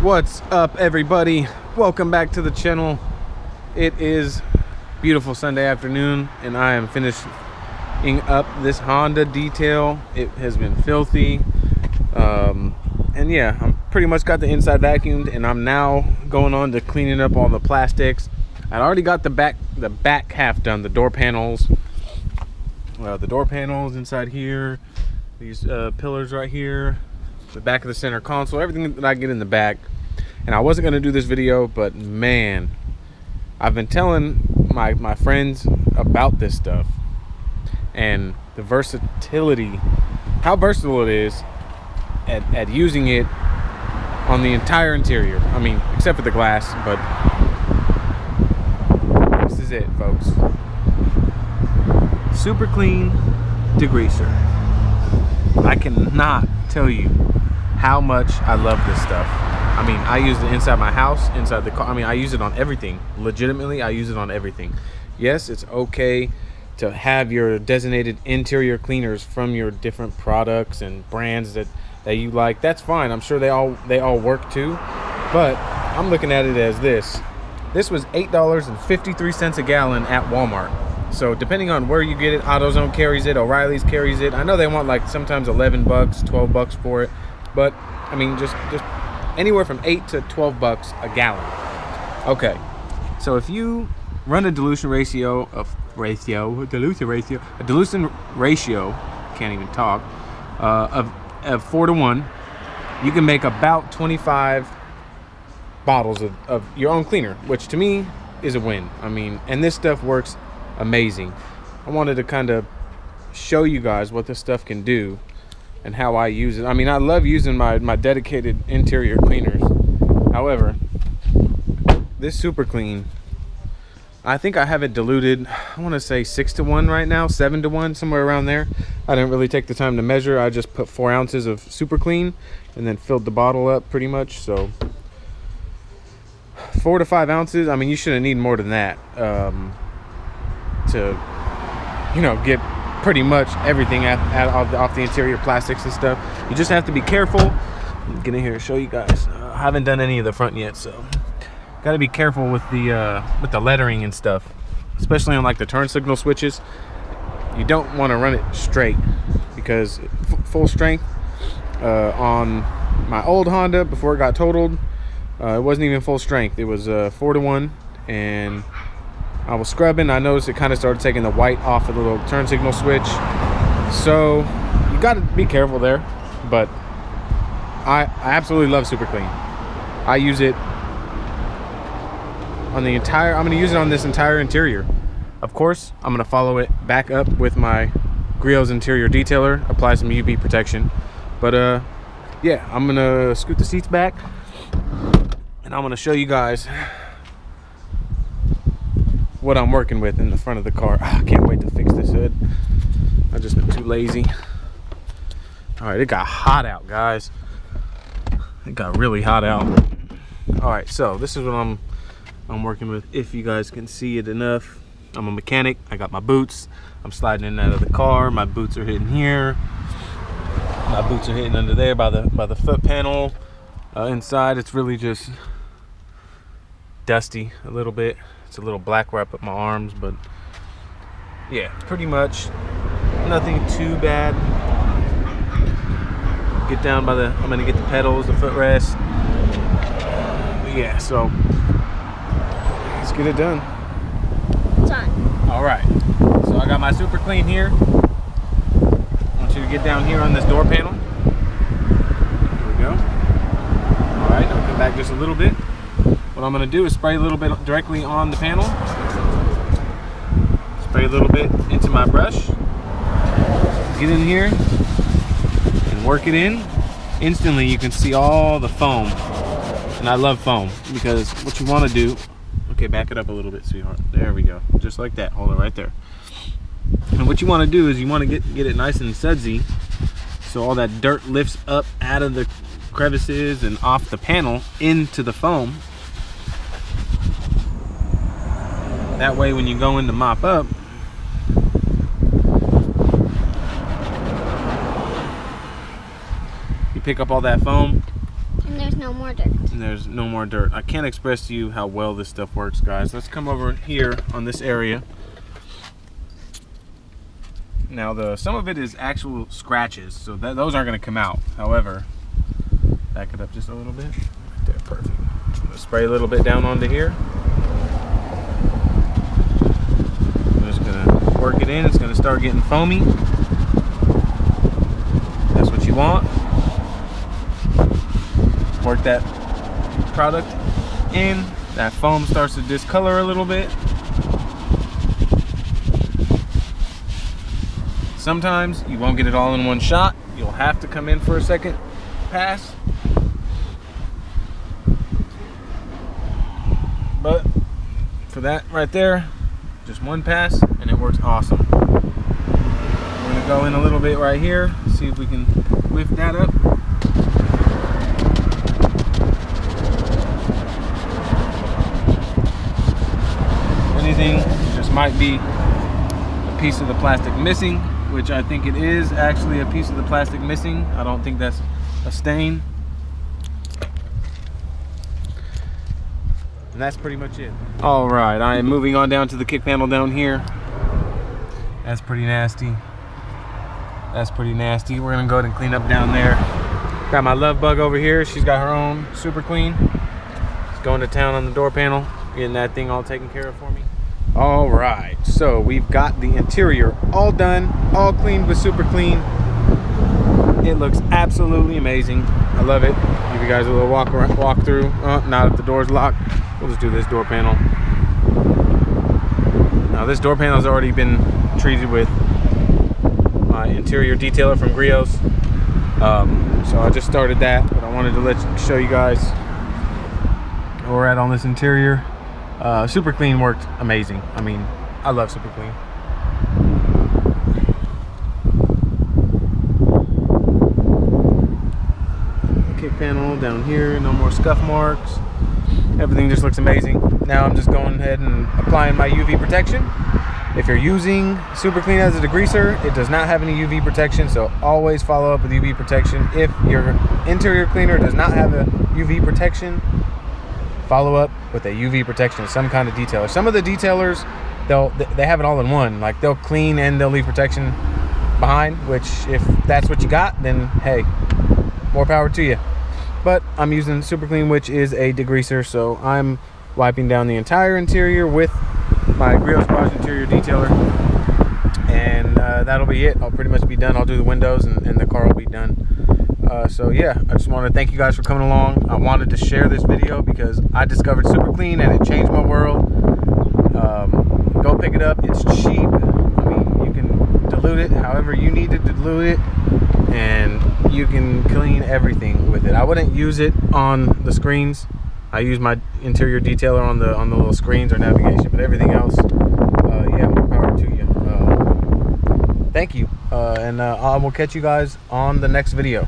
What's up, everybody? Welcome back to the channel. It is beautiful Sunday afternoon and I am finishing up this Honda detail. It has been filthy, and yeah, I'm pretty much got the inside vacuumed and I'm now going on to cleaning up all the plastics. I already got the back half done, the door panels inside here, these pillars right here, the back of the center console, everything that I get in the back. And I wasn't going to do this video, but man, I've been telling my friends about this stuff and the versatility, how versatile it is at using it on the entire interior. I mean, except for the glass, but this is it, folks. Superclean Degreaser. I cannot tell you how much I love this stuff. I mean, I use it inside my house, inside the car. I mean, I use it on everything. Legitimately, I use it on everything. Yes, it's okay to have your designated interior cleaners from your different products and brands that you like. That's fine. I'm sure they all work too. But I'm looking at it as this. This was $8.53 a gallon at Walmart. So depending on where you get it, AutoZone carries it, O'Reilly's carries it. I know they want like sometimes 11 bucks, 12 bucks for it. But I mean, just anywhere from 8 to 12 bucks a gallon. Okay, so if you run a dilution ratio, can't even talk, of 4 to 1, you can make about 25 bottles of your own cleaner, which to me is a win. I mean, and this stuff works amazing. I wanted to kind of show you guys what this stuff can do and how I use it. I mean, I love using my dedicated interior cleaners. However, this Super Clean, I think I have it diluted, I want to say 6 to 1 right now, 7 to 1, somewhere around there. I didn't really take the time to measure. I just put 4 ounces of Super Clean and then filled the bottle up pretty much. So 4 to 5 ounces. I mean, you shouldn't need more than that to, you know, get pretty much everything off the interior plastics and stuff. You just have to be careful. Get in here and show you guys. I haven't done any of the front yet, so got to be careful with the lettering and stuff, especially on like the turn signal switches. You don't want to run it straight because full strength on my old Honda before it got totaled, it wasn't even full strength. It was 4 to 1, and I was scrubbing. I noticed it kind of started taking the white off of the little turn signal switch. So you got to be careful there. But I absolutely love Super Clean. I use it on the entire, I'm going to use it on this entire interior. Of course, I'm going to follow it back up with my Griot's interior detailer, apply some UV protection. But yeah, I'm going to scoot the seats back and I'm going to show you guys what I'm working with in the front of the car. I can't wait to fix this hood. I've just been too lazy. All right, it got hot out, guys. It got really hot out. All right, so this is what I'm working with. If you guys can see it enough, I'm a mechanic. I got my boots. I'm sliding in and out of the car. My boots are hitting here. My boots are hitting under there by the foot panel. Inside, it's really just dusty a little bit. It's a little black where I put my arms, but yeah, pretty much nothing too bad. Get down by I'm gonna get the pedals, the footrest. But yeah, so let's get it done. Time. All right, so I got my Super Clean here. I want you to get down here on this door panel. Here we go. All right, I'll come back just a little bit. What I'm going to do is spray a little bit directly on the panel. Spray a little bit into my brush. Get in here and work it in. Instantly you can see all the foam. And I love foam because what you want to do, okay, back it up a little bit, sweetheart. There we go. Just like that. Hold it right there. And what you want to do is you want to get it nice and sudsy so all that dirt lifts up out of the crevices and off the panel into the foam. That way when you go in to mop up, you pick up all that foam And there's no more dirt. And there's no more dirt. I can't express to you how well this stuff works, guys. Let's come over here on this area. Now, some of it is actual scratches, so those aren't going to come out. However, back it up just a little bit. Right there, perfect. Spray a little bit down onto here. I'm just going to work it in. It's going to start getting foamy. That's what you want. Work that product in. That foam starts to discolor a little bit. Sometimes you won't get it all in one shot. You'll have to come in for a second pass. But for that right there, just one pass and it works awesome. We're gonna go in a little bit right here, see if we can lift that up. Anything, it just might be a piece of the plastic missing, which I think it is actually a piece of the plastic missing. I don't think that's a stain. And that's pretty much it. All right, I am moving on down to the kick panel down here. That's pretty nasty. That's pretty nasty. We're gonna go ahead and clean up down there. Got my love bug over here. She's got her own super clean. She's going to town on the door panel, getting that thing all taken care of for me. All right, so we've got the interior all done, all cleaned with super clean. It looks absolutely amazing. I love it. Give you guys a little walk through. Now that the door's locked, we'll just do this door panel. Now this door panel has already been treated with my interior detailer from Griot's. So I just started that, but I wanted to show you guys where we're at on this interior. Super Clean worked amazing. I mean, I love Super Clean. Kick panel down here, no more scuff marks. Everything just looks amazing. Now I'm just going ahead and applying my UV protection. If you're using Super Clean as a degreaser, it does not have any UV protection, so always follow up with UV protection. If your interior cleaner does not have a UV protection, follow up with a UV protection, some kind of detailer. Some of the detailers, they have it all in one. Like they'll clean and they'll leave protection behind, which if that's what you got, then hey, more power to you. But I'm using Super Clean, which is a degreaser, so I'm wiping down the entire interior with my Griot's Garage interior detailer, and that'll be it. I'll pretty much be done. I'll do the windows and the car will be done. So yeah, I just want to thank you guys for coming along. I wanted to share this video because I discovered Super Clean and it changed my world. Go pick it up. It's cheap. I mean, you can dilute it however you need to dilute it, and you can clean everything with it. I wouldn't use it on the screens. I use my interior detailer on the little screens or navigation, but everything else, yeah, more power to you. Thank you, and I will catch you guys on the next video.